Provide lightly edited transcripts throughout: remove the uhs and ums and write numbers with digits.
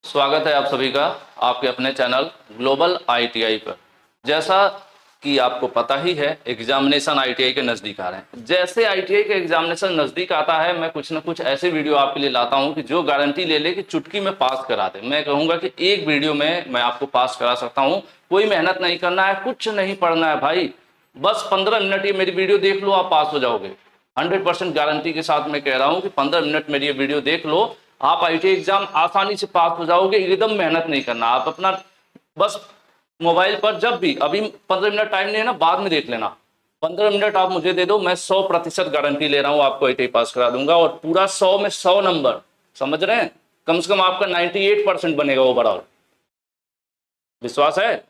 स्वागत है आप सभी का आपके अपने चैनल ग्लोबल आईटीआई पर। जैसा कि आपको पता ही है, एग्जामिनेशन आईटीआई के नज़दीक आ रहे हैं। जैसे आईटीआई के एग्जामिनेशन नज़दीक आता है, मैं कुछ ना कुछ ऐसे वीडियो आपके लिए लाता हूं कि जो गारंटी ले ले कि चुटकी में पास करा दे। मैं कहूँगा कि एक वीडियो में मैं आपको पास करा सकता हूँ। कोई मेहनत नहीं करना है, कुछ नहीं पढ़ना है भाई, बस 15 मिनट ये मेरी वीडियो देख लो, आप पास हो जाओगे। 100% गारंटी के साथ मैं कह रहा हूँ कि 15 मिनट मेरी ये वीडियो देख लो, आप आईटीआई एग्जाम आसानी से पास हो जाओगे। एकदम मेहनत नहीं करना, आप अपना बस मोबाइल पर जब भी, अभी 15 मिनट टाइम नहीं है ना, बाद में देख लेना। 15 मिनट आप मुझे दे दो, मैं 100% गारंटी ले रहा हूँ, आपको आईटीआई पास करा दूंगा। और पूरा 100 में 100 नंबर, समझ रहे हैं? कम से कम आपका 98% बनेगा ओवरऑल। विश्वास है?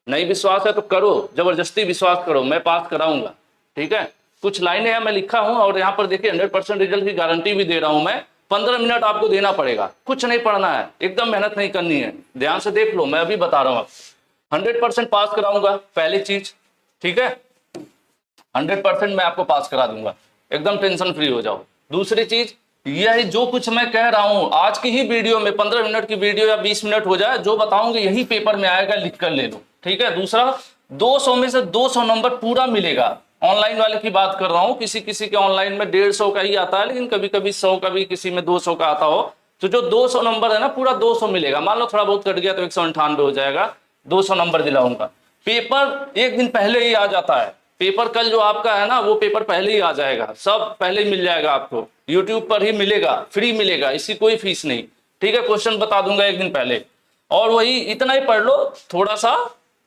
नहीं विश्वास है तो करो, जबरदस्ती विश्वास करो, मैं पास कराऊंगा। ठीक है, कुछ लाइनें हैं मैं लिखा हूं, और यहाँ पर देखिए 100% रिजल्ट की गारंटी भी दे रहा हूं मैं। 15 मिनट आपको देना पड़ेगा, कुछ नहीं पढ़ना है, एकदम मेहनत नहीं करनी है। ध्यान से देख लो, मैं अभी बता रहा हूं आपको, 100% पास कराऊंगा पहली चीज। ठीक है, 100% मैं आपको पास करा दूंगा, एकदम टेंशन फ्री हो जाओ। दूसरी चीज, यही जो कुछ मैं कह रहा हूं आज की ही वीडियो में, 15 मिनट की वीडियो या 20 मिनट हो जाए, जो बताऊंगी यही पेपर में आएगा, लिख कर ले लो। ठीक है, दूसरा 200 में से 200 नंबर पूरा मिलेगा। ऑनलाइन वाले की बात कर रहा हूं, किसी किसी के ऑनलाइन में 150 का ही आता है, लेकिन कभी कभी 100 का भी, किसी में 200 का आता हो। तो जो 200 नंबर है ना, पूरा 200 मिलेगा। मान लो थोड़ा बहुत कट गया तो 198 हो जाएगा, 200 नंबर दिलाऊंगा। पेपर एक दिन पहले ही आ जाता है, पेपर कल जो आपका है ना, वो पेपर पहले ही आ जाएगा, सब पहले ही मिल जाएगा आपको, यूट्यूब पर ही मिलेगा, फ्री मिलेगा, इसकी कोई फीस नहीं। ठीक है, क्वेश्चन बता दूंगा एक दिन पहले। और वही इतना ही पढ़ लो, थोड़ा सा,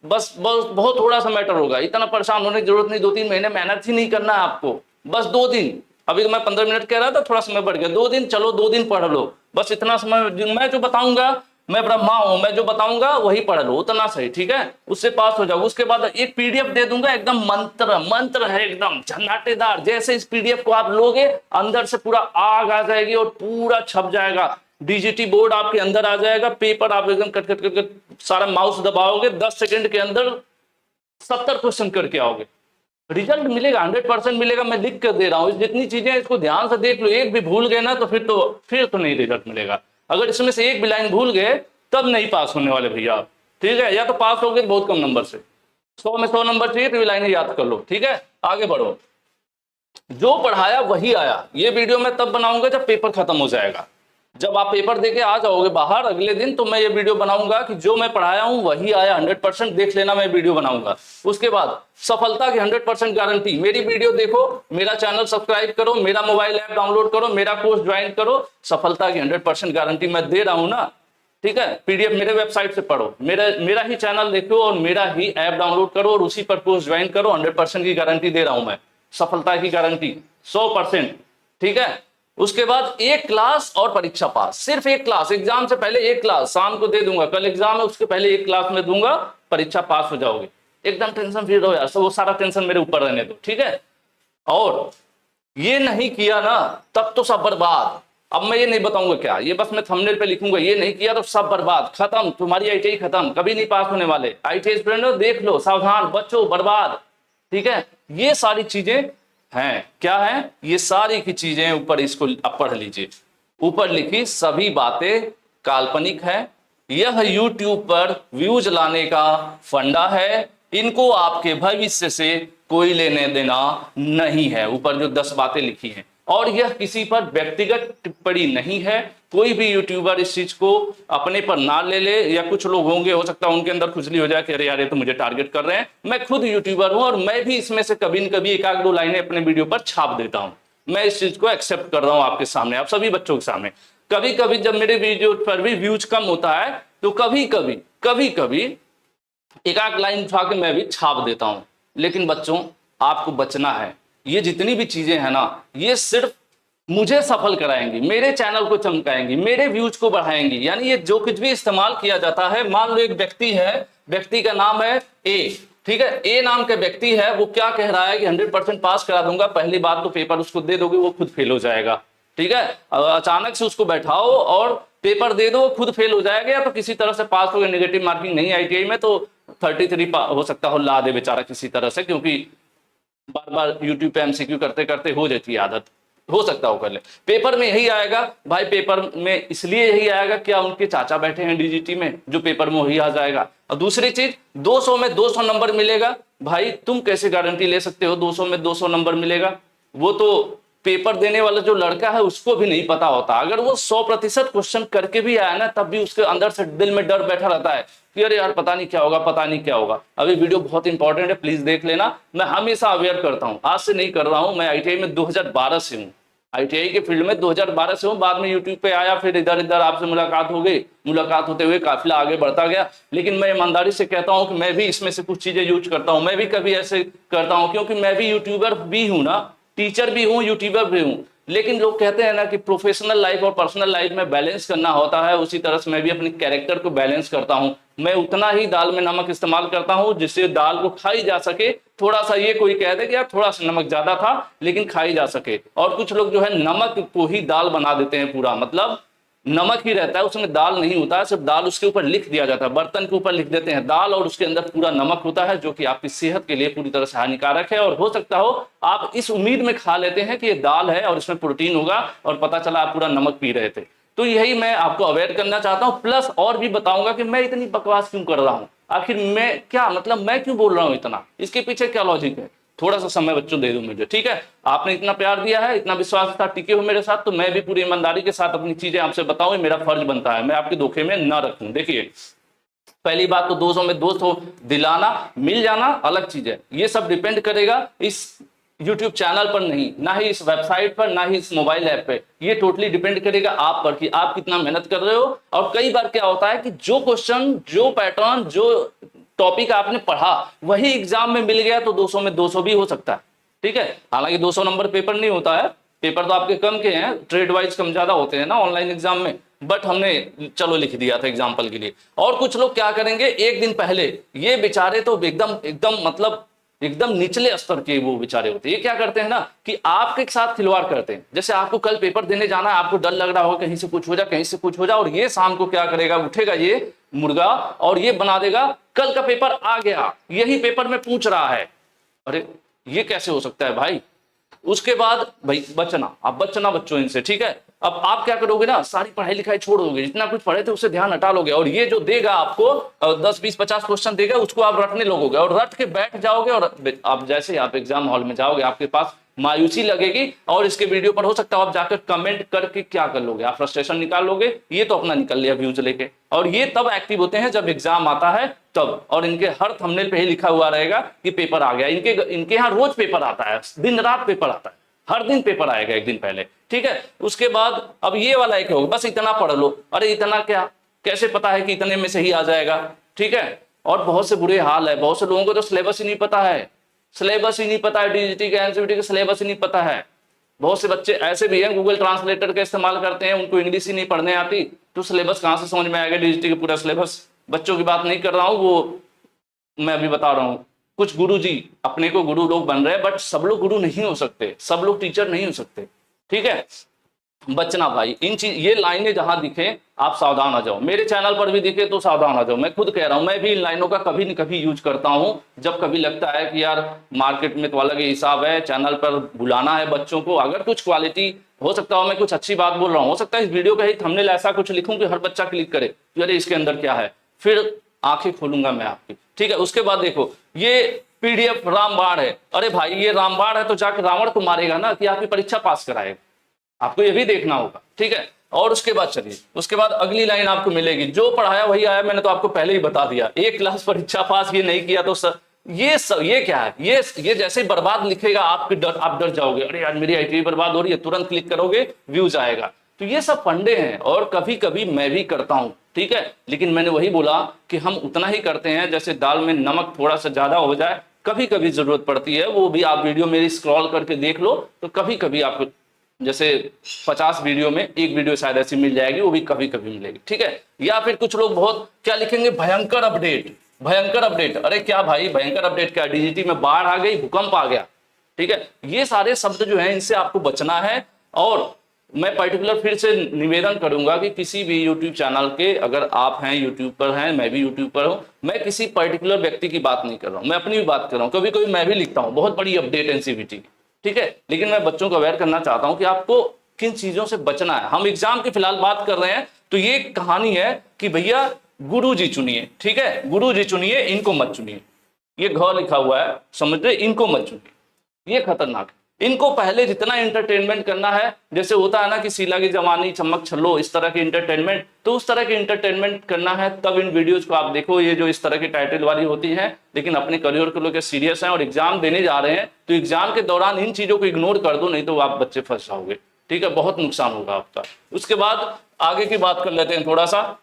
बस बहुत थोड़ा सा मैटर होगा, इतना परेशान होने की जरूरत नहीं। 2-3 महीने मेहनत ही नहीं करना है आपको, बस 2 दिन। अभी तो मैं 15 मिनट कह रहा था, थोड़ा समय बढ़ गया, 2 दिन चलो, 2 दिन पढ़ लो, बस इतना समय। मैं जो बताऊंगा, मैं ब्रह्मा हूं, मैं जो बताऊंगा वही पढ़ लो, उतना सही। ठीक है, उससे पास हो जाओ। उसके बाद एक पीडीएफ दे दूंगा, एकदम मंत्र मंत्र है, एकदम झन्नाटेदार। जैसे इस पीडीएफ को आप लोगे, अंदर से पूरा आग आ जाएगी और पूरा छप जाएगा, डीजीटी बोर्ड आपके अंदर आ जाएगा। पेपर आप एकदम कट कट कट कट सारा माउस दबाओगे, 10 सेकंड के अंदर 70 क्वेश्चन करके आओगे, रिजल्ट मिलेगा, 100% मिलेगा। मैं लिख कर दे रहा हूँ, जितनी चीजें, इसको ध्यान से देख लो। एक भी भूल गए ना तो फिर तो नहीं रिजल्ट मिलेगा। अगर इसमें से एक भी लाइन भूल गए, तब नहीं पास होने वाले भैया आप। ठीक है, या तो पास हो गए बहुत कम नंबर से, 100 में 100 नंबर चाहिए तो ये लाइनें याद कर लो। ठीक है, आगे बढ़ो। जो पढ़ाया वही आया। ये वीडियो मैं तब बनाऊंगा जब पेपर खत्म हो जाएगा, जब आप पेपर देके आ जाओगे बाहर अगले दिन, तो मैं ये वीडियो बनाऊंगा कि जो मैं पढ़ाया हूं वही आया। 100% देख लेना, मैं वीडियो बनाऊंगा। उसके बाद सफलता की 100% गारंटी। मेरी वीडियो देखो, मेरा चैनल सब्सक्राइब करो, मेरा मोबाइल ऐप डाउनलोड करो, मेरा कोर्स ज्वाइन करो, सफलता की 100% गारंटी मैं दे रहा हूं ना। ठीक है, पीडीएफ मेरे वेबसाइट से पढ़ो, मेरा ही चैनल देखो और मेरा ही ऐप डाउनलोड करो और उसी पर कोर्स ज्वाइन करो। 100% की गारंटी दे रहा हूं मैं, सफलता की गारंटी 100%। ठीक है, उसके बाद एक क्लास और परीक्षा पास। सिर्फ एक क्लास, एग्जाम से पहले एक क्लास शाम को दे दूंगा। कल एग्जाम है, उसके पहले एक क्लास में दूंगा, परीक्षा पास हो जाओगे। एकदम टेंशन फ्री रहो यार, सब वो सारा टेंशन मेरे ऊपर रहने दो। ठीक है, और ये नहीं किया ना, तब तो सब बर्बाद। अब मैं ये नहीं बताऊंगा क्या, ये बस मैं थंबनेल पे लिखूंगा, ये नहीं किया तो सब बर्बाद, खत्म, तुम्हारी आईटीआई खत्म, कभी नहीं पास होने वाले। आईटीआई स्टूडेंट देख लो, सावधान, बच्चों, बर्बाद। ठीक है, ये सारी चीजें हैं, क्या है, ये सारी की चीजें ऊपर, इसको अब पढ़ लीजिए। ऊपर लिखी सभी बातें काल्पनिक है, यह यूट्यूब पर व्यूज लाने का फंडा है, इनको आपके भविष्य से कोई लेने देना नहीं है। ऊपर जो 10 बातें लिखी हैं, और यह किसी पर व्यक्तिगत टिप्पणी नहीं है। कोई भी यूट्यूबर इस चीज को अपने पर ना ले ले, या कुछ लोग होंगे, हो सकता है उनके अंदर खुजली हो जाए कि अरे यार ये तो मुझे टारगेट कर रहे हैं। मैं खुद यूट्यूबर हूं और मैं भी इसमें से कभी न कभी एक आध दो लाइनें अपने वीडियो पर छाप देता हूं। मैं इस चीज को एक्सेप्ट कर रहा हूं आपके सामने, आप सभी बच्चों के सामने। कभी कभी जब मेरे वीडियो पर भी व्यूज कम होता है, तो कभी कभी एक आध लाइन उठा के मैं भी छाप देता हूं। लेकिन बच्चों, आपको बचना है। ये जितनी भी चीजें हैं ना, ये सिर्फ मुझे सफल कराएंगी, मेरे चैनल को चमकाएंगी, मेरे व्यूज को बढ़ाएंगी। यानी ये जो कुछ भी इस्तेमाल किया जाता है, मान लो एक व्यक्ति है, व्यक्ति का नाम है ए। ठीक है, ए नाम के व्यक्ति है, वो क्या कह रहा है कि 100% पास करा दूंगा। पहली बात तो पेपर उसको दे दोगे, वो खुद फेल हो जाएगा। ठीक है, अचानक से उसको बैठाओ और पेपर दे दो, खुद फेल हो जाएगा, या तो किसी तरह से पास हो गया। नेगेटिव मार्किंग नहीं आईटीआई में तो 33 हो सकता हो ला दे बेचारा किसी तरह से, क्योंकि बार बार यूट्यूब पे एमसीक्यू करते करते हो जाती है आदत। हो सकता है वो कर ले। पेपर में यही आएगा भाई, पेपर में इसलिए यही आएगा क्या उनके चाचा बैठे हैं डीजीटी में, जो पेपर में वही आ जाएगा। और दूसरी चीज 200 में 200 नंबर मिलेगा, भाई तुम कैसे गारंटी ले सकते हो 200 में 200 नंबर मिलेगा? वो तो पेपर देने वाला जो लड़का है उसको भी नहीं पता होता। अगर वो 100% क्वेश्चन करके भी आया ना, तब भी उसके अंदर से दिल में डर बैठा रहता है कि अरे यार पता नहीं क्या होगा, पता नहीं क्या होगा। अभी वीडियो बहुत इंपॉर्टेंट है, प्लीज देख लेना। मैं हमेशा अवेयर करता हूं, आज से नहीं कर रहा हूं, मैं आईटीआई में 2012 से हूं, आईटीआई के फील्ड में 2012 से हूं। बाद में यूट्यूब पे आया, फिर इधर इधर आपसे मुलाकात हो गई, मुलाकात होते हुए काफिला आगे बढ़ता गया। लेकिन मैं ईमानदारी से कहता हूं कि मैं भी इसमें से कुछ चीजें यूज करता हूं, मैं भी कभी ऐसे करता हूं, क्योंकि मैं भी यूट्यूबर भी हूं ना, टीचर भी हूं, यूट्यूबर भी हूं। लेकिन लोग कहते हैं ना कि प्रोफेशनल लाइफ और पर्सनल लाइफ में बैलेंस करना होता है, उसी तरह से मैं भी अपने कैरेक्टर को बैलेंस करता हूं। मैं उतना ही दाल में नमक इस्तेमाल करता हूं जिससे दाल को खाई जा सके। थोड़ा सा ये कोई कह दे कि यार थोड़ा सा नमक ज्यादा था, लेकिन खाई जा सके। और कुछ लोग जो है नमक को ही दाल बना देते हैं पूरा, मतलब नमक ही रहता है उसमें, दाल नहीं होता है, सिर्फ दाल उसके ऊपर लिख दिया जाता है, बर्तन के ऊपर लिख देते हैं दाल, और उसके अंदर पूरा नमक होता है, जो कि आपकी सेहत के लिए पूरी तरह से हानिकारक है। और हो सकता हो आप इस उम्मीद में खा लेते हैं कि ये दाल है और इसमें प्रोटीन होगा, और पता चला आप पूरा नमक पी रहे थे। तो यही मैं आपको अवॉइड करना चाहता हूं, प्लस और भी बताऊंगा कि मैं इतनी बकवास क्यों कर रहा हूं, आखिर मैं क्या मतलब मैं क्यों बोल रहा हूं इतना, इसके पीछे क्या लॉजिक है। थोड़ा सा समय बच्चों दे दो मुझे, ठीक है? आपने इतना प्यार दिया है, इतना विश्वास था, टिके हो मेरे साथ, तो मैं भी पूरी ईमानदारी के साथ अपनी चीजें आपसे बताऊं, मेरा फर्ज बनता है, मैं आपके धोखे में ना रखूं। देखिए पहली बात तो 200 में 200 दिलाना, मिल जाना अलग चीज है, ये सब डिपेंड करेगा इस YouTube चैनल पर नहीं, ना ही इस वेबसाइट पर, ना ही इस मोबाइल ऐप पे। ये टोटली डिपेंड करेगा आप पर कि आप कितना मेहनत कर रहे हो। और कई बार क्या होता है कि जो क्वेश्चन, जो पैटर्न, जो टॉपिक आपने पढ़ा वही एग्जाम में मिल गया तो 200 में 200 भी हो सकता है, ठीक है? हालांकि 200 नंबर पेपर नहीं होता है, पेपर तो आपके कम के हैं, ट्रेड वाइज कम ज्यादा होते हैं ना ऑनलाइन एग्जाम में, बट हमने चलो लिख दिया था एग्जाम्पल के लिए। और कुछ लोग क्या करेंगे, एक दिन पहले, ये बेचारे तो एकदम एकदम मतलब एकदम निचले स्तर के वो बेचारे होते हैं, ये क्या करते हैं ना कि आपके साथ खिलवाड़ करते हैं। जैसे आपको कल पेपर देने जाना है, आपको डर लग रहा हो कहीं से कुछ हो जाए, कहीं से कुछ हो जाए, और ये शाम को क्या करेगा, उठेगा ये मुर्गा और ये बना देगा कल का पेपर आ गया, यही पेपर में पूछ रहा है। अरे ये कैसे हो सकता है भाई? उसके बाद भाई बचना, आप बचना बच्चों इनसे, ठीक है? अब आप क्या करोगे ना, सारी पढ़ाई लिखाई छोड़ दोगे, जितना कुछ पढ़े थे उससे ध्यान हटा लोगे, और ये जो देगा आपको 10 20 50 क्वेश्चन देगा, उसको आप रटने लगोगे और रट के बैठ जाओगे। और आप जैसे आप एग्जाम हॉल में जाओगे, आपके पास मायूसी लगेगी, और इसके वीडियो पर हो सकता है आप जाकर कमेंट करके क्या कर लोगे, आप फ्रस्ट्रेशन निकाल लोगे। ये तो अपना निकल लिया व्यूज लेके, और ये तब एक्टिव होते हैं जब एग्जाम आता है तब, और इनके हर थंबनेल पे ही लिखा हुआ रहेगा कि पेपर आ गया। इनके यहाँ रोज पेपर आता है, दिन रात पेपर आता है, हर दिन पेपर आएगा एक दिन पहले, ठीक है? उसके बाद अब ये वाला एक होगा, बस इतना पढ़ लो। अरे इतना क्या, कैसे पता है कि इतने में से ही आ जाएगा, ठीक है? और बहुत से बुरे हाल है, बहुत से लोगों को तो सिलेबस ही नहीं पता है, सिलेबस ही नहीं पता है, डीजीटी का एनसीईआरटी का सिलेबस ही नहीं पता है। बहुत से बच्चे ऐसे भी हैं गूगल ट्रांसलेटर का इस्तेमाल करते हैं, उनको इंग्लिश ही नहीं पढ़ने आती, तो सिलेबस कहाँ से समझ में आएगा डीजीटी का पूरा सिलेबस। बच्चों की बात नहीं कर रहा हूँ, वो मैं अभी बता रहा हूँ। कुछ गुरु जी अपने को गुरु लोग बन रहे हैं, बट सब लोग गुरु नहीं हो सकते, सब लोग टीचर नहीं हो सकते, ठीक है? बचना भाई, इन चीज ये लाइनें जहां दिखे आप सावधान आ जाओ, मेरे चैनल पर भी दिखे तो सावधान आ जाओ। मैं खुद कह रहा हूं, मैं भी इन लाइनों का कभी न कभी यूज करता हूं, जब कभी लगता है कि यार मार्केट में तो अलग ही हिसाब है, चैनल पर बुलाना है बच्चों को, अगर कुछ क्वालिटी हो सकता हो, मैं कुछ अच्छी बात बोल रहा हूँ, हो सकता है इस वीडियो का ही थंबनेल ऐसा कुछ लिखूं कि हर बच्चा क्लिक करे कि अरे इसके अंदर क्या है, फिर आंखें खोलूंगा मैं आपकी, ठीक है? उसके बाद देखो ये पीडीएफ रामबाण है, अरे भाई ये रामबाण है तो जाकर रावण को मारेगा ना कि आपकी परीक्षा पास कराएगा, आपको ये भी देखना होगा, ठीक है? और उसके बाद चलिए, उसके बाद अगली लाइन आपको मिलेगी, जो पढ़ाया वही आया, मैंने तो आपको पहले ही बता दिया। एक क्लास परीक्षा पास ये नहीं किया तो सर ये क्या है, ये जैसे ही बर्बाद लिखेगा आप डर जाओगे, अरे यार मेरी आईटीआई बर्बाद हो रही है, तुरंत क्लिक करोगे व्यूज आएगा। तो ये सब फंडे हैं, और कभी कभी मैं भी करता हूं, ठीक है? लेकिन मैंने वही बोला कि हम उतना ही करते हैं जैसे दाल में नमक थोड़ा सा ज्यादा हो जाए, कभी कभी जरूरत पड़ती है, वो भी आप वीडियो मेरी स्क्रॉल करके देख लो, तो कभी कभी आपको जैसे 50 वीडियो में एक वीडियो शायद ऐसी मिल जाएगी, वो भी कभी कभी मिलेगी, ठीक है? या फिर कुछ लोग बहुत क्या लिखेंगे, भयंकर अपडेट, भयंकर अपडेट। अरे क्या भाई भयंकर अपडेट क्या, डीजीटी में बाढ़ आ गई, भूकंप आ गया, ठीक है? ये सारे शब्द जो हैं इनसे आपको बचना है। और मैं पर्टिकुलर फिर से निवेदन करूंगा कि किसी भी यूट्यूब चैनल के, अगर आप हैं यूट्यूब पर हैं, मैं भी यूट्यूब पर हूं, मैं किसी पर्टिकुलर व्यक्ति की बात नहीं कर रहा हूं, मैं अपनी भी बात कर रहा हूं। कभी कभी मैं भी लिखता हूं बहुत बड़ी अपडेट एनसीईआरटी, ठीक है। लेकिन मैं बच्चों को अवेयर करना चाहता हूं कि आपको किन चीजों से बचना है। हम एग्जाम की फिलहाल बात कर रहे हैं, तो ये कहानी है कि भैया गुरु जी चुनिए, ठीक है, गुरु जी चुनिए, इनको मत चुनिए। ये घ लिखा हुआ है, समझ रहे, इनको मत चुनिए, ये खतरनाक है। इनको पहले जितना एंटरटेनमेंट करना है, जैसे होता है ना कि शीला की जवानी, चमक छल्लो, इस तरह के एंटरटेनमेंट, तो उस तरह के एंटरटेनमेंट करना है, तब इन वीडियोज को आप देखो। ये जो इस तरह की टाइटल वाली होती है, लेकिन अपने करियर को लेकर सीरियस हैं और एग्जाम देने जा रहे हैं, तो एग्जाम के दौरान इन चीजों को इग्नोर कर दो, नहीं तो आप बच्चे फंस जाओगे, ठीक है, बहुत नुकसान होगा आपका। उसके बाद आगे की बात कर लेते हैं थोड़ा सा।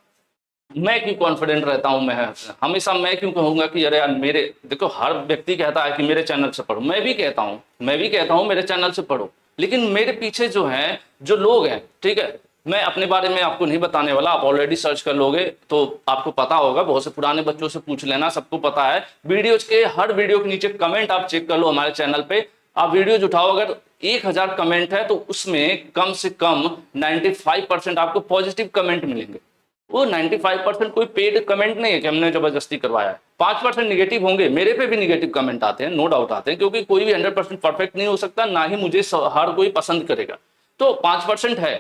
मैं क्यों कॉन्फिडेंट रहता हूं, मैं हमेशा मैं क्यों कहूंगा कि अरे यार मेरे, देखो हर व्यक्ति कहता है कि मेरे चैनल से पढ़ो, मैं भी कहता हूं मेरे चैनल से पढ़ो, लेकिन मेरे पीछे जो हैं, जो लोग हैं, ठीक है, मैं अपने बारे में आपको नहीं बताने वाला, आप ऑलरेडी सर्च कर लोगे तो आपको पता होगा, बहुत से पुराने बच्चों से पूछ लेना, सबको पता है। वीडियोज के हर वीडियो के नीचे कमेंट आप चेक कर लो, हमारे चैनल पे आप वीडियोज उठाओ, अगर 1000 कमेंट है तो उसमें कम से कम 95% आपको पॉजिटिव कमेंट मिलेंगे। वो 95% कोई पेड कमेंट नहीं है कि हमने जबरदस्ती करवाया है। 5% निगेटिव होंगे, मेरे पे भी निगेटिव कमेंट आते हैं, नो डाउट आते हैं, क्योंकि कोई भी 100% परफेक्ट नहीं हो सकता, ना ही मुझे हर कोई पसंद करेगा। तो 5% है,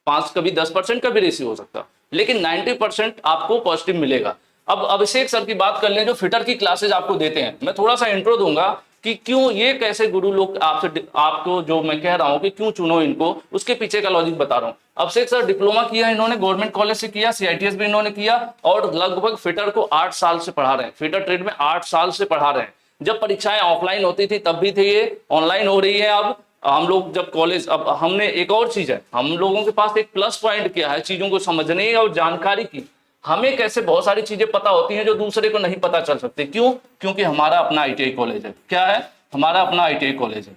5 कभी 10% का भी रेशियो हो सकता, लेकिन 90% आपको पॉजिटिव मिलेगा। अब अभिषेक सर की बात कर लें, जो फिटर की क्लासेज आपको देते हैं, मैं थोड़ा सा इंट्रो दूंगा कि क्यों ये कैसे गुरु लोग आपसे, आपको जो मैं कह रहा हूं कि क्यों चुनो इनको, उसके पीछे का लॉजिक बता रहा हूं। अभिषेक सर डिप्लोमा किया इन्होंने, गवर्नमेंट कॉलेज से किया, CITS भी इन्होंने किया, और लगभग फिटर को 8 साल से पढ़ा रहे हैं, फिटर ट्रेड में 8 साल से पढ़ा रहे हैं। जब परीक्षाएं ऑफलाइन होती थी तब भी थे, ये ऑनलाइन हो रही है अब। हम लोग जब कॉलेज, अब हमने एक और चीज है, हम लोगों के पास एक प्लस पॉइंट क्या है, चीजों को समझने और जानकारी की। हमें कैसे बहुत सारी चीजें पता होती हैं जो दूसरे को नहीं पता चल सकती, क्यों? क्योंकि हमारा अपना ITI कॉलेज है। क्या है? हमारा अपना ITI कॉलेज है।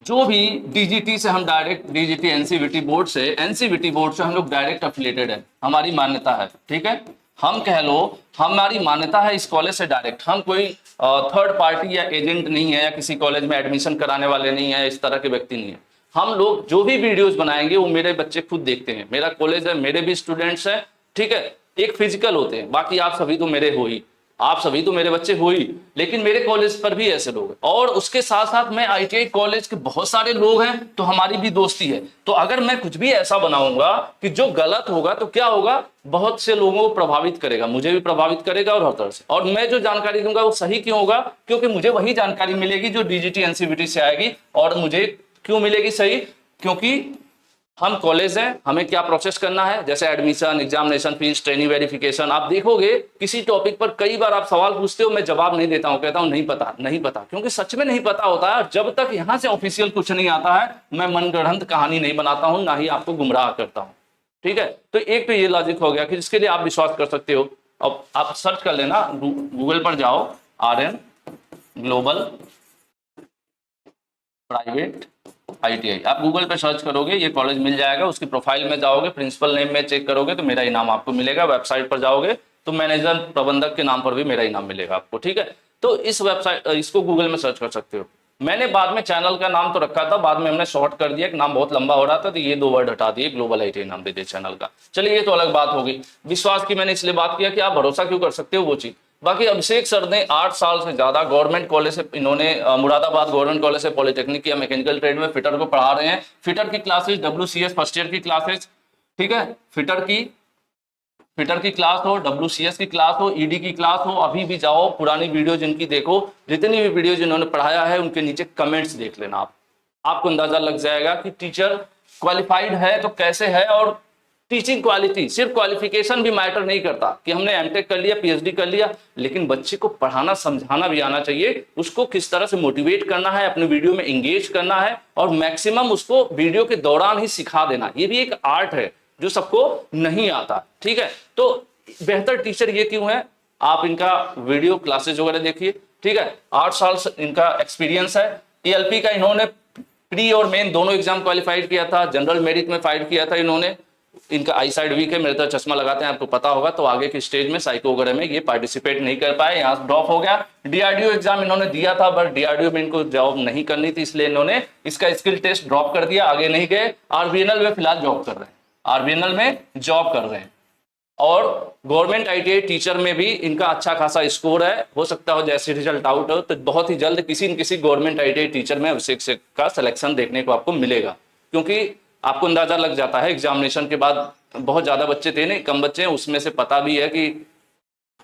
जो भी DGT से हम डायरेक्ट, DGT NCVT बोर्ड से, NCVT बोर्ड से हम लोग डायरेक्ट अफिलिएटेड है, हमारी मान्यता है, ठीक है, हम कह लो हमारी मान्यता है इस कॉलेज से डायरेक्ट। हम कोई थर्ड पार्टी या एजेंट नहीं है, या किसी कॉलेज में एडमिशन कराने वाले नहीं है, इस तरह के व्यक्ति नहीं है। हम लोग जो भी वीडियोस बनाएंगे वो मेरे बच्चे खुद देखते हैं, मेरा कॉलेज है, मेरे भी स्टूडेंट्स हैं, ठीक है, एक फिजिकल होते हैं, बाकी आप सभी तो मेरे हो ही, आप सभी तो मेरे बच्चे हो ही, लेकिन मेरे कॉलेज पर भी ऐसे लोग हैं, और उसके साथ साथ मैं ITI कॉलेज के बहुत सारे लोग हैं, तो हमारी भी दोस्ती है। तो अगर मैं कुछ भी ऐसा बनाऊंगा कि जो गलत होगा, तो क्या होगा, बहुत से लोगों को प्रभावित करेगा, मुझे भी प्रभावित करेगा, और हर तरह से। और मैं जो जानकारी दूंगा वो सही क्यों होगा? क्योंकि मुझे वही जानकारी मिलेगी जो DGT NCVT से आएगी। और मुझे क्यों मिलेगी सही? क्योंकि हम कॉलेज हैं, हमें क्या प्रोसेस करना है, जैसे admission, examination fees, training verification. आप देखोगे किसी टॉपिक पर कई बार आप सवाल पूछते हो, मैं जवाब नहीं देता हूं, कहता हूं नहीं पता, नहीं पता, क्योंकि सच में नहीं पता होता है। जब तक यहां से ऑफिशियल कुछ नहीं आता है, मैं मनगढ़ंत कहानी नहीं बनाता हूं, ना ही आपको गुमराह करता हूं, ठीक है। तो एक तो ये लॉजिक हो गया कि जिसके लिए आप विश्वास कर सकते हो। अब आप सर्च कर लेना, गूगल पर जाओ, RN ग्लोबल प्राइवेट ITI, आप गूगल पे सर्च करोगे, ये कॉलेज मिल जाएगा। उसकी प्रोफाइल में जाओगे, प्रिंसिपल नेम में चेक करोगे तो मेरा ही नाम आपको मिलेगा। वेबसाइट पर जाओगे तो मैनेजर, प्रबंधक के नाम पर भी मेरा ही नाम मिलेगा आपको, ठीक है। तो इस वेबसाइट, इसको गूगल में सर्च कर सकते हो। मैंने बाद में चैनल का नाम तो रखा था, बाद में हमने शॉर्ट कर दिया, नाम बहुत लंबा हो रहा था, तो ये 2 वर्ड हटा दिए, ग्लोबल ITI नाम दे दिया चैनल का। चलिए, ये तो अलग बात होगी। विश्वास की मैंने इसलिए बात किया कि आप भरोसा क्यों कर सकते हो, वो चीज। बाकी अभिषेक सर ने 8 साल से ज्यादा गवर्नमेंट कॉलेज से, इन्होंने मुरादाबाद गवर्नमेंट कॉलेज से पॉलिटेक्निक किया, मैकेनिकल ट्रेड में फिटर को पढ़ा रहे हैं। फिटर की क्लासेस, WCS फर्स्ट ईयर की क्लासेस, ठीक है, फिटर की क्लास हो, WCS की क्लास हो, ED की क्लास हो, अभी भी जाओ पुरानी वीडियो जिनकी देखो, जितनी भी वीडियो जिन्होंने पढ़ाया है उनके नीचे कमेंट्स देख लेना, आपको अंदाजा लग जाएगा कि टीचर क्वालिफाइड है तो कैसे है। और टीचिंग क्वालिटी, सिर्फ क्वालिफिकेशन भी मैटर नहीं करता कि हमने MTech कर लिया, PhD कर लिया, लेकिन बच्चे को पढ़ाना समझाना भी आना चाहिए, उसको किस तरह से मोटिवेट करना है, अपने वीडियो में एंगेज करना है, और मैक्सिमम उसको वीडियो के दौरान ही सिखा देना। ये भी एक आर्ट है जो सबको नहीं आता, ठीक है। तो बेहतर टीचर ये क्यों है? आप इनका वीडियो क्लासेज वगैरह देखिए, ठीक है। 8 साल इनका एक्सपीरियंस है। ELP का इन्होंने प्री और मेन दोनों एग्जाम क्वालिफाइड किया था, जनरल मेरिट में फाइट किया था इन्होंने। इनका आई साइड वीक है, मेरे तरह चश्मा लगाते हैं, आपको पता होगा। तो आगे की स्टेज में साइको वगैरह में ये पार्टिसिपेट नहीं कर पाए, यहाँ ड्रॉप हो गया। DRDO एग्जाम इन्होंने दिया था, बट DRDO में इनको जॉब नहीं करनी थी, इसलिए इन्होंने इसका स्किल टेस्ट ड्रॉप कर दिया, आगे नहीं गए। RVNL में फिलहाल जॉब कर रहे हैं, RVNL में जॉब कर रहे हैं। और गवर्नमेंट आईटीआई टीचर में भी इनका अच्छा खासा स्कोर है। हो सकता हो जैसे रिजल्ट आउट हो तो बहुत ही जल्द किसी न किसी गवर्नमेंट आईटीआई टीचर में अभिषेक सिंह का सिलेक्शन देखने को आपको मिलेगा, क्योंकि आपको अंदाजा लग जाता है एग्जामिनेशन के बाद, बहुत ज्यादा बच्चे थे नहीं, कम बच्चे हैं, उसमें से पता भी है कि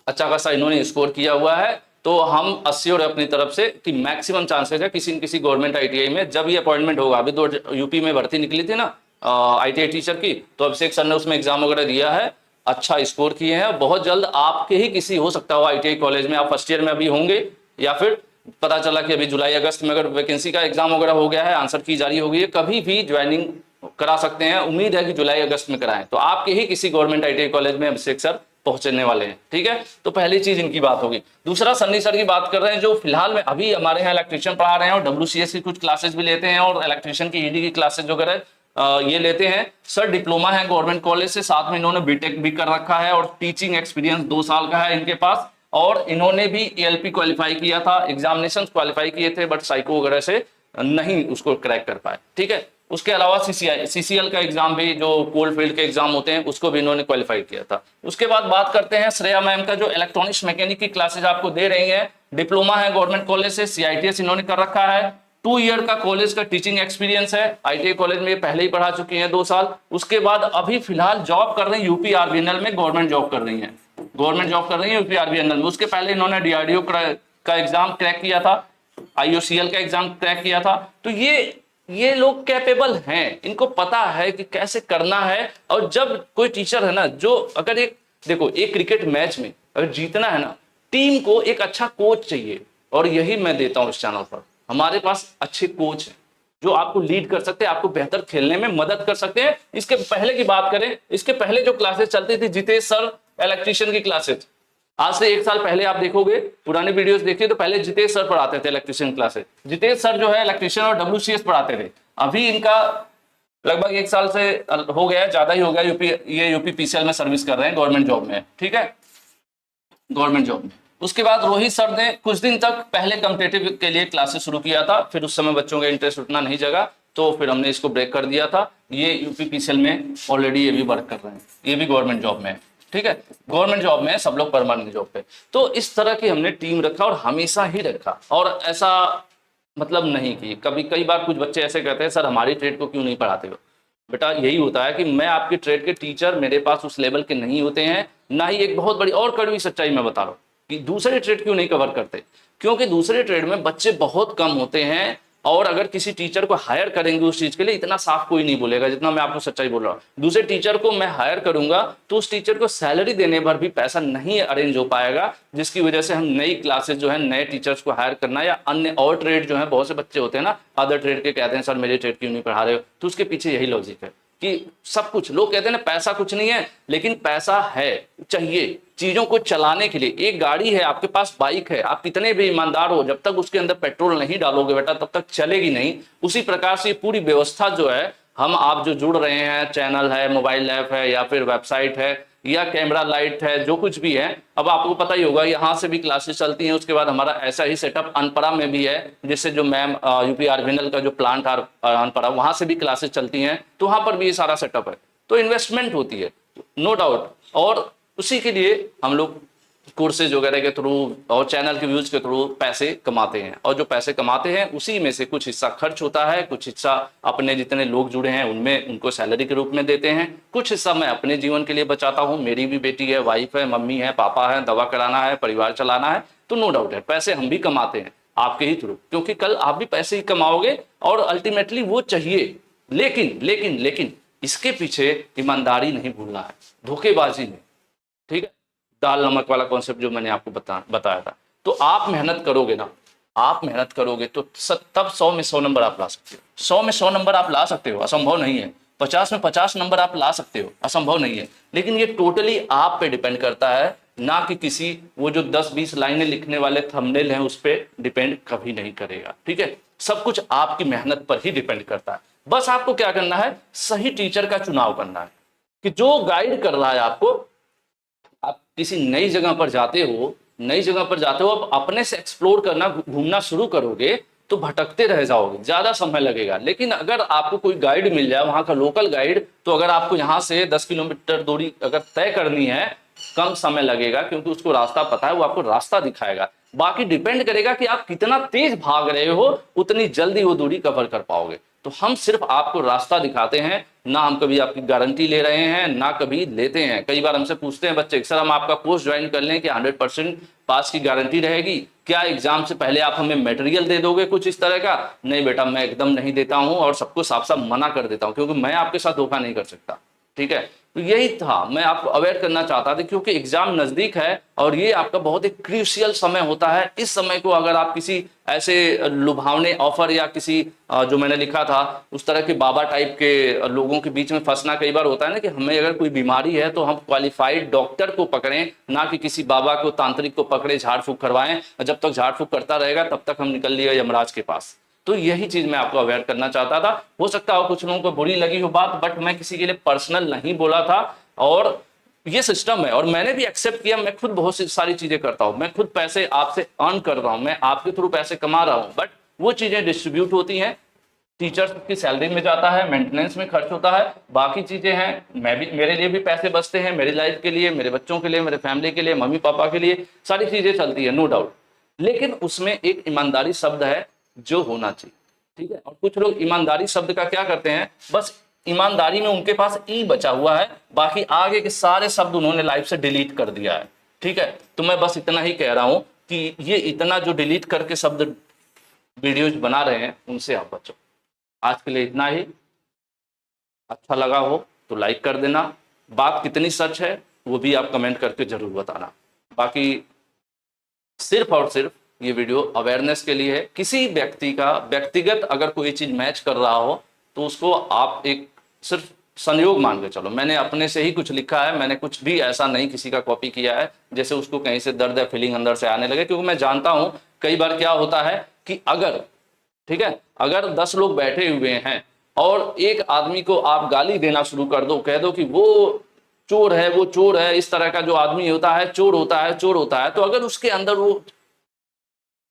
अच्छा खासा इन्होंने स्कोर किया हुआ है। तो हम अस्योर अपनी तरफ से कि मैक्सिमम चांसेस है किसी न किसी गवर्नमेंट आईटीआई में जब ये अपॉइंटमेंट होगा। अभी तो यूपी में भर्ती निकली थी ना आईटीआई टीचर की, तो अभिषेक सर ने उसमें एग्जाम वगैरह दिया है, अच्छा स्कोर किए हैं। बहुत जल्द आपके ही किसी हो सकता हो आईटीआई कॉलेज में, आप फर्स्ट ईयर में अभी होंगे, या फिर पता चला कि अभी जुलाई अगस्त में अगर वैकेंसी का एग्जाम वगैरह हो गया है, आंसर की जारी हो गई है, कभी भी ज्वाइनिंग करा सकते हैं। उम्मीद है कि जुलाई अगस्त में कराएं, तो आपके ही किसी गवर्नमेंट आईटीआई कॉलेज में अभिषेक सर पहुंचने वाले हैं। ठीक है, तो पहली चीज इनकी बात होगी। दूसरा सन्नी सर की बात कर रहे हैं, जो फिलहाल में अभी हमारे यहाँ इलेक्ट्रिशियन पढ़ा रहे हैं और डब्ल्यूसीएस की कुछ क्लासेस भी लेते हैं और इलेक्ट्रिशियन की ईडी की क्लासेस वगैरह ये लेते हैं। सर डिप्लोमा है गवर्नमेंट कॉलेज से, साथ में इन्होंने बीटेक भी कर रखा है और टीचिंग एक्सपीरियंस 2 साल का है इनके पास, और इन्होंने भी एएलपी क्वालिफाई किया था, एग्जामिनेशन क्वालिफाई किए थे, बट साइको वगैरह से नहीं उसको क्रैक कर पाए। ठीक है, उसके अलावा सीसीएल का एग्जाम भी, जो कोल्ड फील्ड के एग्जाम होते हैं, उसको भी इन्होंने क्वालिफाई किया था। उसके बाद बात करते हैं श्रेया मैम का, जो इलेक्ट्रॉनिक्स मैकेनिक की क्लासेज आपको दे रही है। डिप्लोमा है गवर्नमेंट कॉलेज से, सीआईटीएस इन्होंने कर रखा है, 2 ईयर का कॉलेज का टीचिंग एक्सपीरियंस है, आईटीआई कॉलेज में पहले ही पढ़ा चुकी हैं 2 साल। उसके बाद अभी फिलहाल जॉब कर रही है यूपी आरबीएनएल में, गवर्नमेंट जॉब कर रही है, गवर्नमेंट जॉब कर रही है यूपी आरबीएनएल में। उसके पहले इन्होंने डीआरडीओ का एग्जाम क्रैक किया था, आईओसीएल का एग्जाम क्रैक किया था। तो ये लोग कैपेबल हैं, इनको पता है कि कैसे करना है। और जब कोई टीचर है ना, जो अगर देखो एक क्रिकेट मैच में अगर जीतना है ना, टीम को एक अच्छा कोच चाहिए, और यही मैं देता हूं इस चैनल पर। हमारे पास अच्छे कोच हैं जो आपको लीड कर सकते हैं, आपको बेहतर खेलने में मदद कर सकते हैं। इसके पहले की बात करें, इसके पहले जो क्लासेस चलती थी, जितेश सर इलेक्ट्रिशियन की क्लासेस, आज से 1 साल पहले आप देखोगे पुराने वीडियोस देखिए तो पहले जितेश सर पढ़ाते थे इलेक्ट्रिशियन क्लासेस। जितेश सर जो है इलेक्ट्रिशियन और डब्ल्यूसीएस पढ़ाते थे। अभी इनका लगभग 1 साल से हो गया, ज्यादा ही हो गया, यूपी पीसीएल में सर्विस कर रहे हैं, गवर्नमेंट जॉब में। ठीक है, गवर्नमेंट जॉब में। उसके बाद रोहित सर ने कुछ दिन तक पहले कॉम्पिटिटिव के लिए क्लासेस शुरू किया था, फिर उस समय बच्चों का इंटरेस्ट उतना नहीं जगा, तो फिर हमने इसको ब्रेक कर दिया था। ये यूपी पीसीएल में ऑलरेडी ये भी वर्क कर रहे हैं, ये भी गवर्नमेंट जॉब में है। ठीक है, गवर्नमेंट जॉब में सब लोग परमानेंट जॉब पे। तो इस तरह की हमने टीम रखा और हमेशा ही रखा, और ऐसा मतलब नहीं कि कई बार कुछ बच्चे ऐसे कहते हैं सर हमारी ट्रेड को क्यों नहीं पढ़ाते हो। बेटा यही होता है कि मैं आपकी ट्रेड के टीचर मेरे पास उस लेवल के नहीं होते हैं, ना ही एक बहुत बड़ी और कड़वी सच्चाई मैं बता रहा हूँ कि दूसरे ट्रेड क्यों नहीं कवर करते, क्योंकि दूसरे ट्रेड में बच्चे बहुत कम होते हैं, और अगर किसी टीचर को हायर करेंगे उस चीज के लिए, इतना साफ कोई नहीं बोलेगा जितना मैं आपको सच्चाई बोल रहा हूँ। दूसरे टीचर को मैं हायर करूंगा तो उस टीचर को सैलरी देने पर भी पैसा नहीं अरेंज हो पाएगा, जिसकी वजह से हम नई क्लासेस जो है, नए टीचर्स को हायर करना, या अन्य और ट्रेड जो है, बहुत से बच्चे होते हैं ना अदर ट्रेड के, कहते हैं सर मेरे ट्रेड क्यों नहीं पढ़ा रहे हो। तो उसके पीछे यही लॉजिक है कि सब कुछ लोग कहते हैं ना पैसा कुछ नहीं है, लेकिन पैसा है, चाहिए चीजों को चलाने के लिए। एक गाड़ी है आपके पास, बाइक है, आप कितने भी ईमानदार हो, जब तक उसके अंदर पेट्रोल नहीं डालोगे बेटा तब तक चलेगी नहीं। उसी प्रकार से पूरी व्यवस्था जो है, हम आप जो जुड़ रहे हैं, चैनल है, मोबाइल ऐप है, या फिर वेबसाइट है, या कैमरा लाइट है, जो कुछ भी है, अब आपको पता ही होगा यहाँ से भी क्लासेस चलती हैं। उसके बाद हमारा ऐसा ही सेटअप अनपरा में भी है, जिससे जो मैम यूपी आरबीएनएल का जो प्लांट अनपरा, वहां से भी क्लासेस चलती हैं, तो वहां पर भी ये सारा सेटअप है। तो इन्वेस्टमेंट होती है नो डाउट, और उसी के लिए हम लोग कोर्सेज वगैरह के थ्रू और चैनल के व्यूज के थ्रू पैसे कमाते हैं, और जो पैसे कमाते हैं उसी में से कुछ हिस्सा खर्च होता है, कुछ हिस्सा अपने जितने लोग जुड़े हैं उनमें उनको सैलरी के रूप में देते हैं, कुछ हिस्सा मैं अपने जीवन के लिए बचाता हूँ। मेरी भी बेटी है, वाइफ है, मम्मी है, पापा है, दवा कराना है, परिवार चलाना है, तो नो डाउट है पैसे हम भी कमाते हैं आपके ही थ्रू, क्योंकि कल आप भी पैसे ही कमाओगे और अल्टीमेटली वो चाहिए। लेकिन लेकिन लेकिन इसके पीछे ईमानदारी नहीं भूलना है, धोखेबाजी नहीं। ठीक है, दाल नमक वाला कॉन्सेप्ट जो मैंने आपको बताया था। तो आप मेहनत करोगे ना, आप मेहनत करोगे तो तब 100 में 100 नंबर आप ला सकते हो, 100 में 100 नंबर आप ला सकते हो, असंभव नहीं है। 50 में 50 नंबर आप ला सकते हो, असंभव नहीं है। लेकिन ये टोटली आप पे डिपेंड करता है, ना कि किसी वो जो 10-20 लाइनें लिखने वाले थंबनेल हैं उस पर डिपेंड कभी नहीं करेगा। ठीक है, सब कुछ आपकी मेहनत पर ही डिपेंड करता है। बस आपको क्या करना है, सही टीचर का चुनाव करना है, कि जो गाइड कर रहा है आपको। आप किसी नई जगह पर जाते हो, आप अपने से एक्सप्लोर करना, घूमना शुरू करोगे, तो भटकते रह जाओगे, ज्यादा समय लगेगा। लेकिन अगर आपको कोई गाइड मिल जाए, वहां का लोकल गाइड, तो अगर आपको यहाँ से 10 किलोमीटर दूरी अगर तय करनी है, कम समय लगेगा, क्योंकि उसको रास्ता पता है, वो आपको रास्ता दिखाएगा। बाकी डिपेंड करेगा कि आप कितना तेज भाग रहे हो, उतनी जल्दी वो दूरी कवर कर पाओगे। तो हम सिर्फ आपको रास्ता दिखाते हैं, ना हम कभी आपकी गारंटी ले रहे हैं, ना कभी लेते हैं। कई बार हमसे पूछते हैं बच्चे, सर हम आपका कोर्स ज्वाइन कर लें, कि 100% पास की गारंटी रहेगी, क्या एग्जाम से पहले आप हमें मटेरियल दे दोगे कुछ इस तरह का? नहीं बेटा, मैं एकदम नहीं देता हूं, और सबको साफ साफ मना कर देता हूं, क्योंकि मैं आपके साथ धोखा नहीं कर सकता। ठीक है, तो यही था, मैं आपको अवेयर करना चाहता था, क्योंकि एग्जाम नजदीक है और ये आपका बहुत एक क्रूशियल समय होता है। इस समय को अगर आप किसी ऐसे लुभावने ऑफर या किसी जो मैंने लिखा था उस तरह के बाबा टाइप के लोगों के बीच में फंसना, कई बार होता है ना कि हमें अगर कोई बीमारी है तो हम क्वालिफाइड डॉक्टर को पकड़ें, ना कि किसी बाबा को, तांत्रिक को पकड़े, झाड़ फूक करवाएं, और जब तक झाड़ फूक करता रहेगा तब तक हम निकल लिए यमराज के पास। तो यही चीज मैं आपको अवेयर करना चाहता था। हो सकता हो कुछ लोगों को बुरी लगी हो बात, बट मैं किसी के लिए पर्सनल नहीं बोला था, और ये सिस्टम है, और मैंने भी एक्सेप्ट किया। मैं खुद बहुत सी सारी चीजें करता हूं, मैं खुद पैसे आपसे अर्न कर रहा हूं, मैं आपके थ्रू पैसे कमा रहा हूं, बट वो चीजें डिस्ट्रीब्यूट होती हैं, टीचर्स की सैलरी में जाता है, मेंटेनेंस में खर्च होता है, बाकी चीजें हैं, मैं भी, मेरे लिए भी पैसे बचते हैं, मेरी लाइफ के लिए, मेरे बच्चों के लिए, मेरे फैमिली के लिए, मम्मी पापा के लिए, सारी चीजें चलती है, नो डाउट। लेकिन उसमें एक ईमानदारी शब्द है जो होना चाहिए। ठीक है, और कुछ लोग ईमानदारी शब्द का क्या करते हैं, बस ईमानदारी में उनके पास ई बचा हुआ है, बाकी आगे के सारे शब्द उन्होंने लाइफ से डिलीट कर दिया है। ठीक है, तो मैं बस इतना ही कह रहा हूं कि ये इतना जो डिलीट करके शब्द वीडियोज बना रहे हैं, उनसे आप बचो। आज के लिए इतना ही। अच्छा लगा हो तो लाइक कर देना, बात कितनी सच है वो भी आप कमेंट करके जरूर बताना। बाकी सिर्फ और सिर्फ ये वीडियो अवेयरनेस के लिए है। किसी व्यक्ति का व्यक्तिगत अगर कोई चीज मैच कर रहा हो तो उसको आप एक सिर्फ संयोग मान के चलो। मैंने अपने से ही कुछ लिखा है, मैंने कुछ भी ऐसा नहीं किसी का कॉपी किया है जैसे उसको कहीं से दर्द या फीलिंग अंदर से आने लगे, क्योंकि मैं जानता हूं कई बार क्या होता है कि अगर, ठीक है, अगर 10 लोग बैठे हुए हैं और एक आदमी को आप गाली देना शुरू कर दो, कह दो कि वो चोर है, वो चोर है, इस तरह का जो आदमी होता है चोर होता है, चोर होता है, तो अगर उसके अंदर वो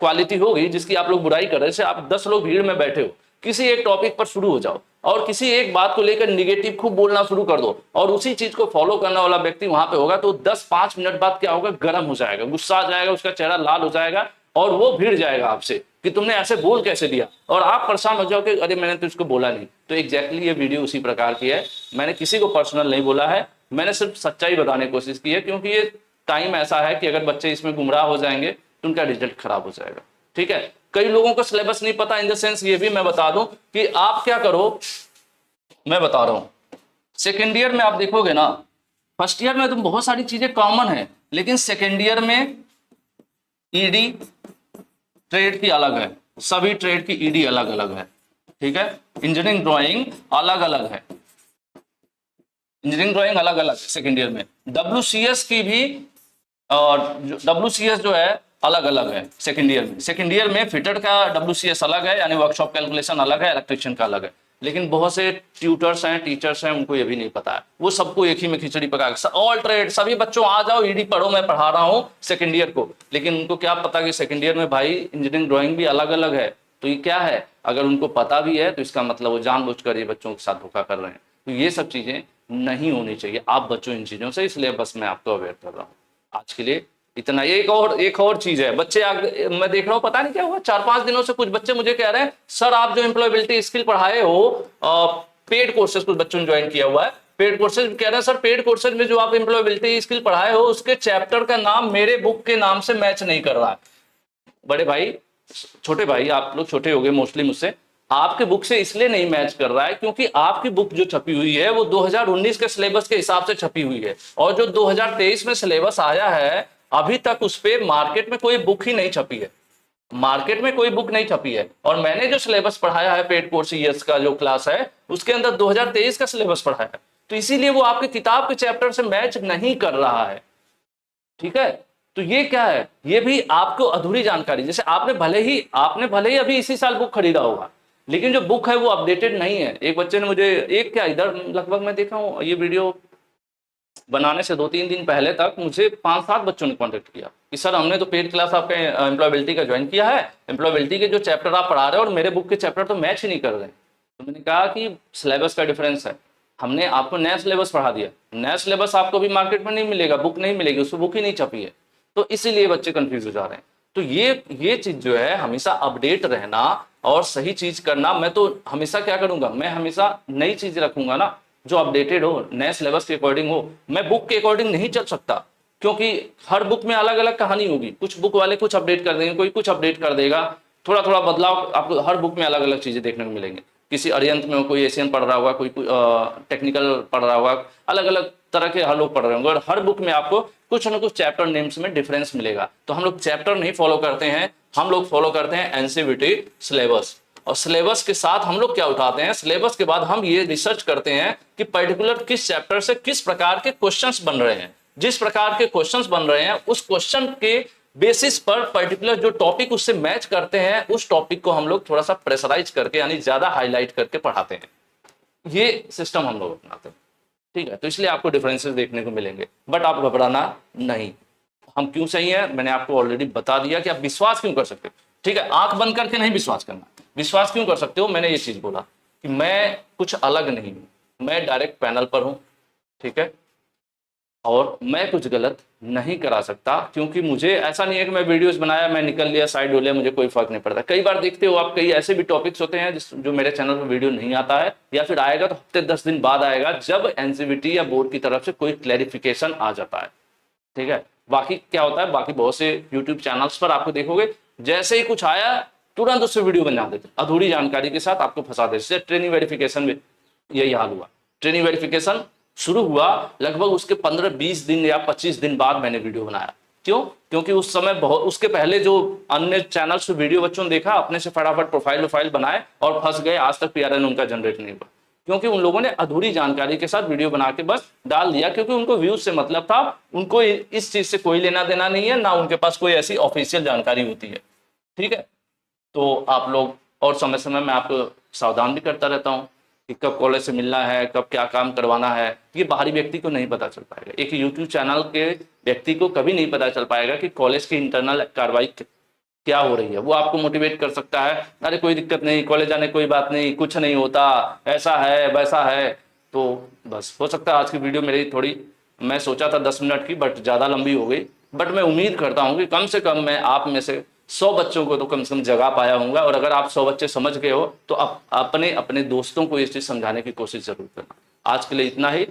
क्वालिटी होगी जिसकी आप लोग बुराई कर रहे हैं, जैसे आप 10 लोग भीड़ में बैठे हो, किसी एक टॉपिक पर शुरू हो जाओ और किसी एक बात को लेकर निगेटिव खूब बोलना शुरू कर दो, और उसी चीज को फॉलो करने वाला व्यक्ति वहां पे होगा, तो 10-5 मिनट बाद क्या होगा, गर्म हो जाएगा, गुस्सा आ जाएगा, उसका चेहरा लाल हो जाएगा, और वो भिड़ जाएगा आपसे कि तुमने ऐसे बोल कैसे दिया, और आप परेशान हो जाओगे, अरे मैंने तो इसको बोला नहीं। तो एग्जैक्टली ये वीडियो उसी प्रकार की है। मैंने किसी को पर्सनल नहीं बोला है, मैंने सिर्फ सच्चाई बताने की कोशिश की है, क्योंकि ये टाइम ऐसा है कि अगर बच्चे इसमें गुमराह हो जाएंगे तो उनका रिजल्ट खराब हो जाएगा। ठीक है, कई लोगों को सिलेबस नहीं पता, इन द सेंस ये भी मैं बता दूं कि आप क्या करो, मैं बता रहा हूं, सेकेंड ईयर में आप देखोगे ना, फर्स्ट ईयर में तो बहुत सारी चीजें कॉमन है, लेकिन सेकेंड ईयर में ईडी ट्रेड की अलग है, सभी ट्रेड की ईडी अलग अलग है। ठीक है, इंजीनियरिंग ड्राइंग अलग अलग है, इंजीनियरिंग ड्राइंग अलग अलग है सेकेंड ईयर में। WCS की भी, और WCS जो है अलग अलग है सेकेंड ईयर में। सेकेंड ईयर में फिटर का WCS अलग है, यानी वर्कशॉप कैलकुलेशन अलग है, इलेक्ट्रिशियन का अलग है। लेकिन बहुत से ट्यूटर्स हैं, टीचर्स हैं, उनको ये भी नहीं पता है, वो सबको एक ही में खिचड़ी पका के, ऑल ट्रेड सभी बच्चों आ जाओ, ईडी पढ़ो, मैं पढ़ा रहा हूँ सेकेंड ईयर को। लेकिन उनको क्या पता कि सेकेंड ईयर में भाई इंजीनियरिंग ड्राइंग भी अलग अलग है। तो ये क्या है, अगर उनको पता भी है तो इसका मतलब वो जानबूझकर ये बच्चों के साथ धोखा कर रहे हैं। तो ये सब चीजें नहीं होनी चाहिए, आप बच्चों इन चीजों से, इसलिए बस मैं आपको अवेयर कर रहा हूँ। आज के लिए इतना। एक और चीज है, बच्चे मैं देख रहा हूँ, पता नहीं क्या हुआ, 4-5 दिनों से कुछ बच्चे मुझे कह रहे हैं, सर आप जो एम्प्लॉयबिलिटी स्किल पढ़ाए हो, पेड कोर्सेज कुछ बच्चों ने ज्वाइन किया हुआ है, पेड कोर्सेज, कह रहे हैं सर पेड कोर्सेज में जो आप एम्प्लॉयबिलिटी स्किल पढ़ाए हो उसके चैप्टर का नाम मेरे बुक के नाम से मैच नहीं कर रहा है। बड़े भाई, छोटे भाई, आप लोग छोटे हो गए मोस्टली मुझसे, आपके बुक से इसलिए नहीं मैच कर रहा है क्योंकि आपकी बुक जो छपी हुई है वो 2019 के सिलेबस के हिसाब से छपी हुई है, और जो 2023 में सिलेबस आया है अभी तक उस पर मार्केट में कोई बुक ही नहीं छपी है, मार्केट में कोई बुक नहीं छपी है। और मैंने जो सिलेबस पढ़ाया है पेड कोर्स ईएस का जो क्लास है उसके अंदर 2023 का सिलेबस पढ़ाया है, तो इसीलिए वो आपकी किताब के चैप्टर से मैच नहीं कर रहा है। ठीक है, तो ये क्या है, ये भी आपको अधूरी जानकारी। जैसे आपने भले ही अभी इसी साल बुक खरीदा होगा, लेकिन जो बुक है वो अपडेटेड नहीं है। एक बच्चे ने मुझे, एक क्या, इधर लगभग मैं देखा हूँ ये वीडियो बनाने से 2-3 दिन पहले तक मुझे 5-7 बच्चों ने कॉन्टेक्ट किया कि सर हमने तो पेड क्लास आपके एम्प्लॉयबिलिटी का ज्वाइन किया है, एम्प्लॉयबिलिटी के जो चैप्टर आप पढ़ा रहे हो और मेरे बुक के चैप्टर तो मैच ही नहीं कर रहे हैं। तो मैंने कहा कि सिलेबस का डिफरेंस है, हमने आपको नया सिलेबस पढ़ा दिया, नया सिलेबस आपको भी मार्केट में नहीं मिलेगा, बुक नहीं मिलेगी, उसमें बुक ही नहीं छपी है, तो इसीलिए बच्चे कंफ्यूज हो जा रहे हैं। तो ये चीज जो है, हमेशा अपडेट रहना और सही चीज करना। मैं तो हमेशा क्या करूंगा, मैं हमेशा नई चीज रखूंगा ना, जो अपडेटेड हो, नए सिलेबस के अकॉर्डिंग हो। मैं बुक के अकॉर्डिंग नहीं चल सकता, क्योंकि हर बुक में अलग अलग कहानी होगी। कुछ बुक वाले कुछ अपडेट कर देंगे, कोई कुछ अपडेट कर देगा, थोड़ा थोड़ा बदलाव आपको हर बुक में अलग अलग चीजें देखने को मिलेंगे। किसी अरियंत में कोई एशियन पढ़ रहा होगा, कोई टेक्निकल पढ़ रहा होगा, अलग अलग तरह के हर लोग पढ़ रहे होंगे, और हर बुक में आपको कुछ ना कुछ चैप्टर नेम्स में डिफरेंस मिलेगा। तो हम लोग चैप्टर नहीं फॉलो करते हैं, हम लोग फॉलो करते हैं एनसीईआरटी सिलेबस। और सिलेबस के साथ हम लोग क्या उठाते हैं, सिलेबस के बाद हम ये रिसर्च करते हैं कि पर्टिकुलर किस चैप्टर से किस प्रकार के क्वेश्चंस बन रहे हैं। जिस प्रकार के क्वेश्चंस बन रहे हैं उस क्वेश्चन के बेसिस पर पर्टिकुलर जो टॉपिक उससे मैच करते हैं, उस टॉपिक को हम लोग थोड़ा सा प्रेशराइज करके, यानी ज्यादा हाईलाइट करके पढ़ाते हैं। ये सिस्टम हम लोग अपनाते हैं, ठीक है। तो इसलिए आपको डिफरेंसेस देखने को मिलेंगे, बट आप घबराना नहीं। हम क्यों सही है मैंने आपको ऑलरेडी बता दिया कि आप विश्वास क्यों कर सकते हो, ठीक है। आंख बंद करके नहीं विश्वास करना, विश्वास क्यों कर सकते हो, मैंने ये चीज बोला कि मैं कुछ अलग नहीं हूं, मैं डायरेक्ट पैनल पर हूं, ठीक है, और मैं कुछ गलत नहीं करा सकता, क्योंकि मुझे ऐसा नहीं है कि मैं वीडियोस बनाया, मैं निकल लिया, साइड हो लिया, मुझे कोई फर्क नहीं पड़ता। कई बार देखते हो आप, कई ऐसे भी टॉपिक्स होते हैं जो मेरे चैनल पर वीडियो नहीं आता है, या फिर आएगा तो हफ्ते 10 दिन बाद आएगा, जब एनसीईआरटी या बोर्ड की तरफ से कोई क्लैरिफिकेशन आ जाता है, ठीक है। बाकी क्या होता है, बाकी बहुत से यूट्यूब चैनल्स पर आपको देखोगे, जैसे ही कुछ आया तुरंत उससे वीडियो बना देते, अधूरी जानकारी के साथ आपको फंसा देते। जैसे ट्रेनिंग वेरिफिकेशन में यही हाल हुआ। ट्रेनिंग वेरिफिकेशन शुरू हुआ लगभग उसके 15-20 दिन या 25 दिन बाद मैंने वीडियो बनाया। क्यों? क्योंकि उस समय बहुत, उसके पहले जो अन्य चैनल्स पे वीडियो बच्चों ने देखा, अपने से फटाफट प्रोफाइल बनाए और फंस गए। आज तक पीआरएन उनका जनरेट नहीं हुआ, क्योंकि उन लोगों ने अधूरी जानकारी के साथ वीडियो बना के बस डाल दिया, क्योंकि उनको व्यूज से मतलब था, उनको इस चीज से कोई लेना देना नहीं है, ना उनके पास कोई ऐसी ऑफिशियल जानकारी होती है, ठीक है। तो आप लोग, और समय समय में आपको सावधान भी करता रहता हूँ कि कब कॉलेज से मिलना है, कब क्या काम करवाना है, ये बाहरी व्यक्ति को नहीं पता चल पाएगा। एक यूट्यूब चैनल के व्यक्ति को कभी नहीं पता चल पाएगा कि कॉलेज की इंटरनल कार्रवाई क्या हो रही है। वो आपको मोटिवेट कर सकता है, अरे कोई दिक्कत नहीं, कॉलेज जाने कोई बात नहीं, कुछ नहीं होता, ऐसा है वैसा है। तो बस हो सकता है आज की वीडियो मेरी थोड़ी, मैं सोचा था 10 मिनट की, बट ज़्यादा लंबी हो गई। बट मैं उम्मीद करता हूँ कि कम से कम मैं आप में से 100 बच्चों को तो कम से कम जगा पाया हूँगा। और अगर आप 100 बच्चे समझ गए हो तो आप अपने अपने दोस्तों को ये चीज़ समझाने की कोशिश जरूर करना। आज के लिए इतना ही।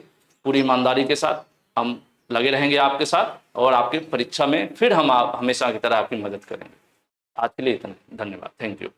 पूरी ईमानदारी के साथ हम लगे रहेंगे आपके साथ, और आपकी परीक्षा में फिर हम हमेशा की तरह आपकी मदद करेंगे। आज के लिए इतना, धन्यवाद, थैंक यू।